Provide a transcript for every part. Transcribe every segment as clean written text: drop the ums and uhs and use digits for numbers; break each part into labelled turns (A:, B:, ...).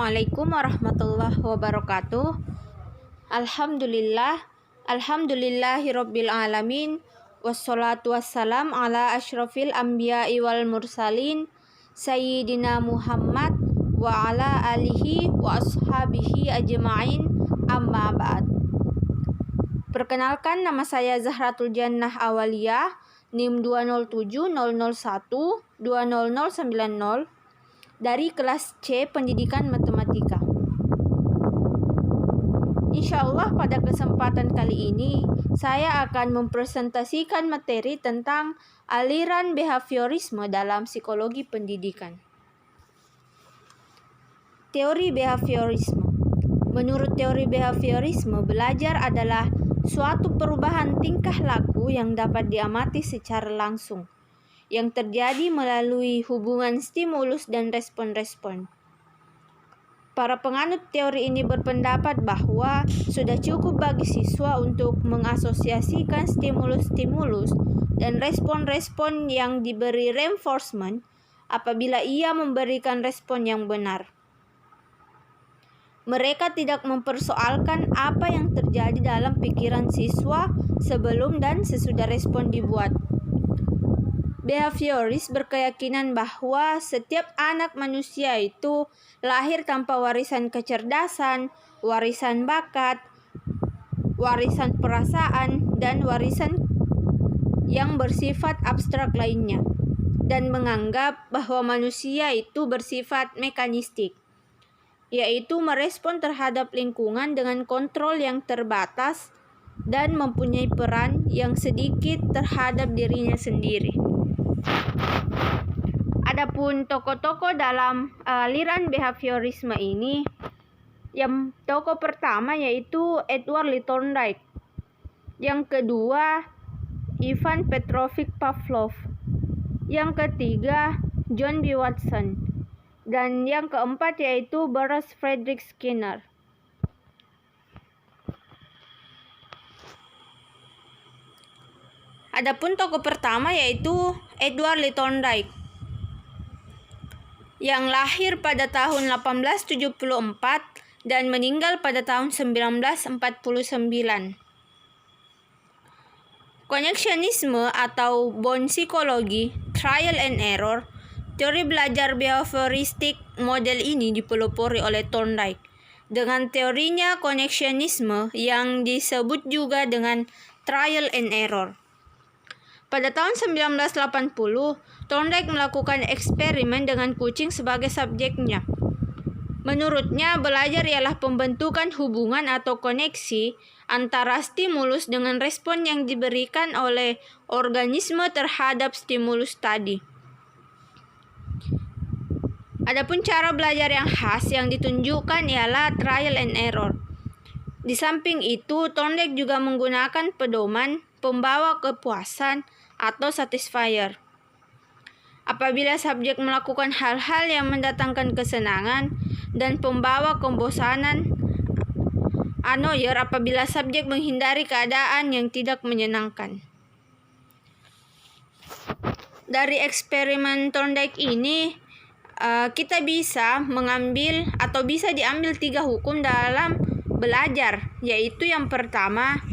A: Assalamualaikum warahmatullahi wabarakatuh. Alhamdulillahirabbil alamin. Wassalatu wassalam ala asyrafil anbiya'i wal mursalin Sayyidina Muhammad wa ala alihi wa ashabihi ajma'in, amma ba'd. Perkenalkan, nama saya Zahratul Jannah Awaliyah, NIM 20700120090 dari kelas C Pendidikan Matematika. Insya Allah pada kesempatan kali ini saya akan mempresentasikan materi tentang aliran behaviorisme dalam psikologi pendidikan. Teori behaviorisme. Menurut teori behaviorisme, belajar adalah suatu perubahan tingkah laku yang dapat diamati secara langsung, yang terjadi melalui hubungan stimulus dan respon-respon. Para penganut teori ini berpendapat bahwa sudah cukup bagi siswa untuk mengasosiasikan stimulus-stimulus dan respon-respon yang diberi reinforcement apabila ia memberikan respon yang benar. Mereka tidak mempersoalkan apa yang terjadi dalam pikiran siswa sebelum dan sesudah respon dibuat. Behavioris berkeyakinan bahwa setiap anak manusia itu lahir tanpa warisan kecerdasan, warisan bakat, warisan perasaan, dan warisan yang bersifat abstrak lainnya, dan menganggap bahwa manusia itu bersifat mekanistik, yaitu merespon terhadap lingkungan dengan kontrol yang terbatas dan mempunyai peran yang sedikit terhadap dirinya sendiri. Adapun tokoh-tokoh dalam aliran behaviorisme ini, yang tokoh pertama yaitu Edward Lee Thorndike, yang kedua Ivan Petrovich Pavlov, yang ketiga John B. Watson, dan yang keempat yaitu Boris Frederick Skinner. Adapun tokoh pertama yaitu Edward Lee Thorndike, yang lahir pada tahun 1874 dan meninggal pada tahun 1949. Koneksionisme atau bond psikologi, trial and error, teori belajar behavioristik model ini dipelopori oleh Thorndike dengan teorinya koneksionisme yang disebut juga dengan trial and error. Pada tahun 1980, Thorndike melakukan eksperimen dengan kucing sebagai subjeknya. Menurutnya, belajar ialah pembentukan hubungan atau koneksi antara stimulus dengan respon yang diberikan oleh organisme terhadap stimulus tadi. Adapun cara belajar yang khas yang ditunjukkan ialah trial and error. Di samping itu, Thorndike juga menggunakan pedoman pembawa kepuasan atau satisfier. Apabila subjek melakukan hal-hal yang mendatangkan kesenangan, dan pembawa kebosanan annoyer apabila subjek menghindari keadaan yang tidak menyenangkan. Dari eksperimen Thorndike ini, kita bisa mengambil atau bisa diambil 3 hukum dalam belajar, yaitu yang pertama,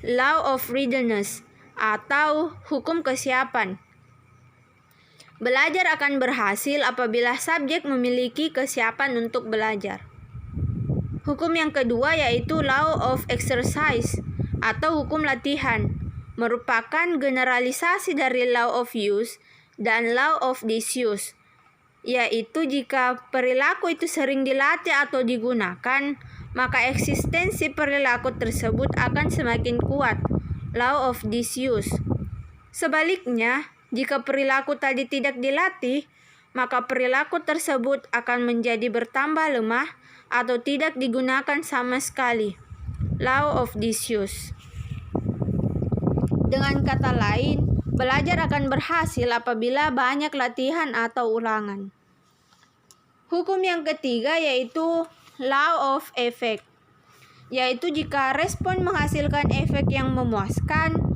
A: law of readiness atau hukum kesiapan. Belajar akan berhasil apabila subjek memiliki kesiapan untuk belajar. Hukum yang kedua yaitu law of exercise atau hukum latihan, merupakan generalisasi dari law of use dan law of disuse, yaitu jika perilaku itu sering dilatih atau digunakan, maka eksistensi perilaku tersebut akan semakin kuat, law of disuse. Sebaliknya, jika perilaku tadi tidak dilatih, maka perilaku tersebut akan menjadi bertambah lemah atau tidak digunakan sama sekali, law of disuse. Dengan kata lain, belajar akan berhasil apabila banyak latihan atau ulangan. Hukum yang ketiga yaitu law of effect, yaitu jika respon menghasilkan efek yang memuaskan,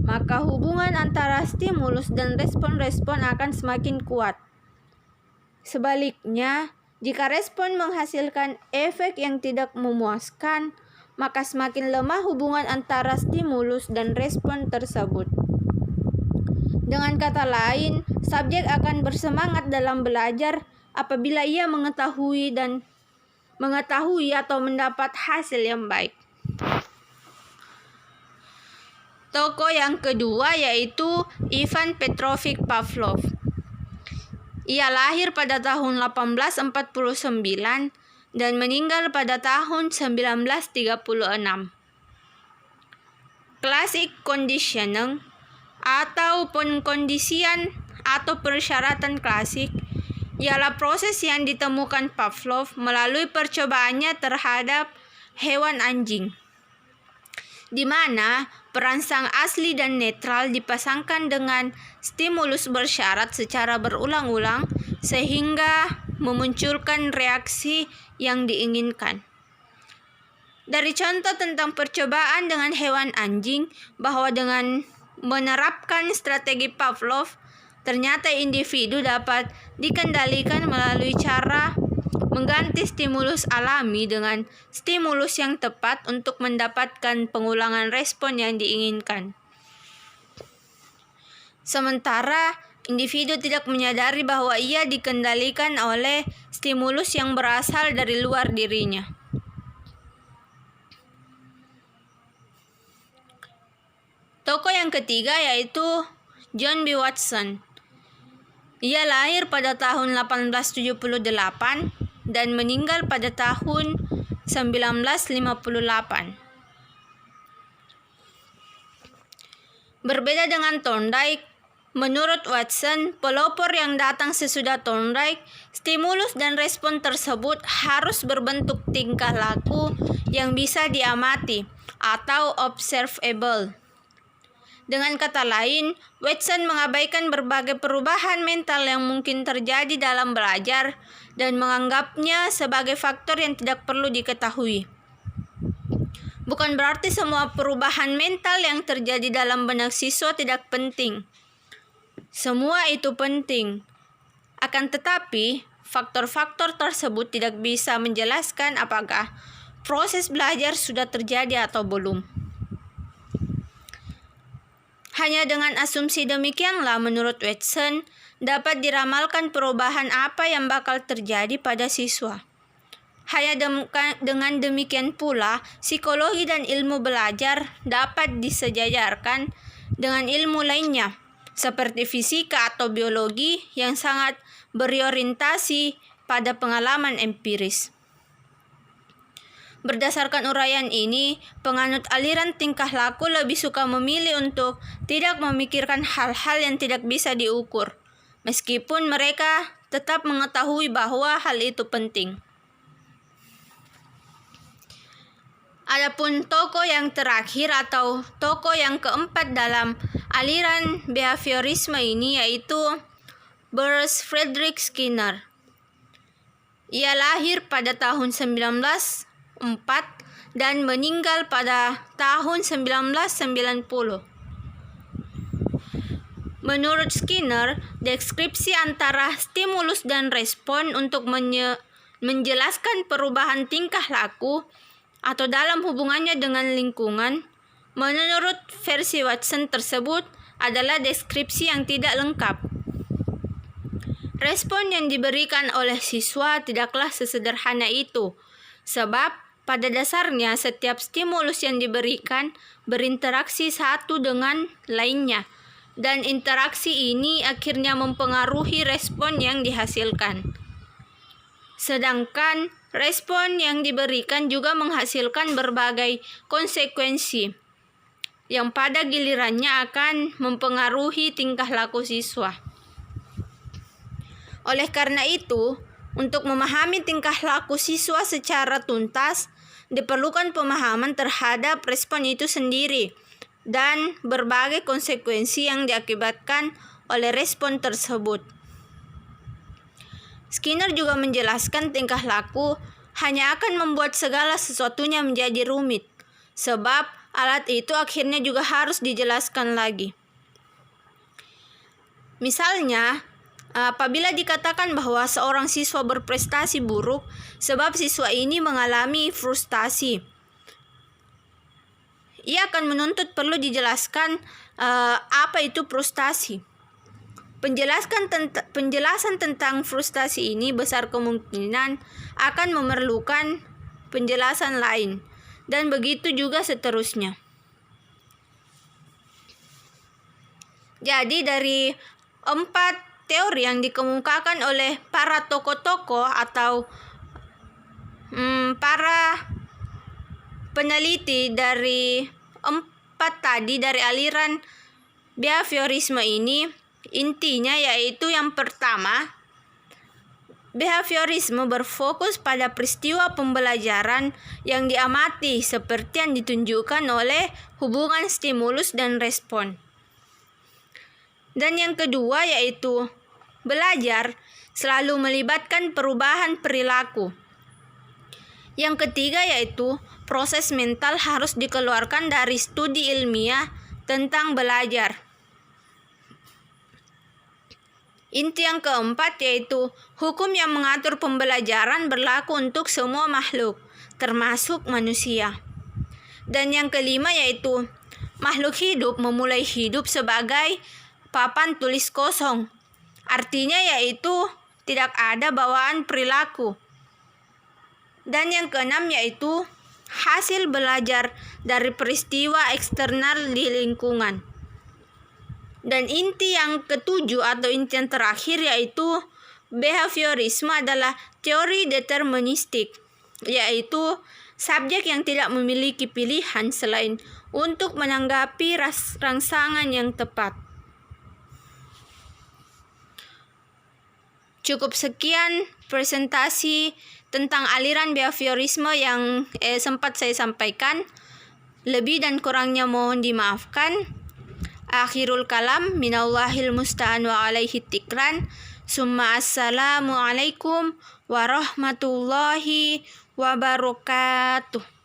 A: maka hubungan antara stimulus dan respon-respon akan semakin kuat. Sebaliknya, Jika respon menghasilkan efek yang tidak memuaskan, maka semakin lemah hubungan antara stimulus dan respon tersebut. Dengan kata lain, subjek akan bersemangat dalam belajar apabila ia mengetahui atau mendapat hasil yang baik. Tokoh yang kedua yaitu Ivan Petrovich Pavlov. Ia lahir pada tahun 1849 dan meninggal pada tahun 1936. Classic conditioning atau pengkondisian atau persyaratan klasik ialah proses yang ditemukan Pavlov melalui percobaannya terhadap hewan anjing, di mana perangsang asli dan netral dipasangkan dengan stimulus bersyarat secara berulang-ulang sehingga memunculkan reaksi yang diinginkan. Dari contoh tentang percobaan dengan hewan anjing, bahwa dengan menerapkan strategi Pavlov, ternyata individu dapat dikendalikan melalui cara mengganti stimulus alami dengan stimulus yang tepat untuk mendapatkan pengulangan respon yang diinginkan. Sementara individu tidak menyadari bahwa ia dikendalikan oleh stimulus yang berasal dari luar dirinya. Tokoh yang ketiga yaitu John B. Watson. Ia lahir pada tahun 1878 dan meninggal pada tahun 1958. Berbeda dengan Thorndike, menurut Watson, pelopor yang datang sesudah Thorndike, stimulus dan respon tersebut harus berbentuk tingkah laku yang bisa diamati atau observable. Dengan kata lain, Watson mengabaikan berbagai perubahan mental yang mungkin terjadi dalam belajar dan menganggapnya sebagai faktor yang tidak perlu diketahui. Bukan berarti semua perubahan mental yang terjadi dalam benak siswa tidak penting. Semua itu penting. Akan tetapi, faktor-faktor tersebut tidak bisa menjelaskan apakah proses belajar sudah terjadi atau belum. Hanya dengan asumsi demikianlah menurut Watson dapat diramalkan perubahan apa yang bakal terjadi pada siswa. Hanya dengan demikian pula, psikologi dan ilmu belajar dapat disejajarkan dengan ilmu lainnya, seperti fisika atau biologi yang sangat berorientasi pada pengalaman empiris. Berdasarkan uraian ini, penganut aliran tingkah laku lebih suka memilih untuk tidak memikirkan hal-hal yang tidak bisa diukur, meskipun mereka tetap mengetahui bahwa hal itu penting. Adapun tokoh yang terakhir atau tokoh yang keempat dalam aliran behaviorisme ini yaitu Bruce Frederick Skinner. Ia lahir pada tahun 1904 dan meninggal pada tahun 1990. Menurut Skinner, deskripsi antara stimulus dan respon untuk menjelaskan perubahan tingkah laku atau dalam hubungannya dengan lingkungan, menurut versi Watson tersebut adalah deskripsi yang tidak lengkap. Respon yang diberikan oleh siswa tidaklah sesederhana itu, sebab pada dasarnya setiap stimulus yang diberikan berinteraksi satu dengan lainnya, dan interaksi ini akhirnya mempengaruhi respon yang dihasilkan. Sedangkan respon yang diberikan juga menghasilkan berbagai konsekuensi yang pada gilirannya akan mempengaruhi tingkah laku siswa. Oleh karena itu, untuk memahami tingkah laku siswa secara tuntas, diperlukan pemahaman terhadap respon itu sendiri dan berbagai konsekuensi yang diakibatkan oleh respon tersebut. Skinner juga menjelaskan tingkah laku hanya akan membuat segala sesuatunya menjadi rumit, sebab alat itu akhirnya juga harus dijelaskan lagi. Misalnya, Apabila dikatakan bahwa seorang siswa berprestasi buruk sebab siswa ini mengalami frustasi, ia akan menuntut perlu dijelaskan apa itu frustasi. Penjelasan tentang frustasi ini besar kemungkinan akan memerlukan penjelasan lain, dan begitu juga seterusnya. Jadi dari 4 teori yang dikemukakan oleh para tokoh-tokoh atau para peneliti dari 4 tadi dari aliran behaviorisme ini, intinya yaitu yang pertama, behaviorisme berfokus pada peristiwa pembelajaran yang diamati seperti yang ditunjukkan oleh hubungan stimulus dan respon. Dan yang kedua yaitu belajar selalu melibatkan perubahan perilaku. Yang ketiga yaitu proses mental harus dikeluarkan dari studi ilmiah tentang belajar. Inti yang keempat yaitu hukum yang mengatur pembelajaran berlaku untuk semua makhluk, termasuk manusia. Dan yang kelima yaitu makhluk hidup memulai hidup sebagai papan tulis kosong. Artinya yaitu tidak ada bawaan perilaku. Dan yang keenam yaitu hasil belajar dari peristiwa eksternal di lingkungan. Dan inti yang ketujuh atau inti yang terakhir yaitu behaviorisme adalah teori deterministik, yaitu subjek yang tidak memiliki pilihan selain untuk menanggapi rangsangan yang tepat. Cukup sekian presentasi tentang aliran behaviorisme yang sempat saya sampaikan. Lebih dan kurangnya mohon dimaafkan. Akhirul kalam minallahil musta'an wa alaihi tikran. Summa assalamualaikum warahmatullahi wabarakatuh.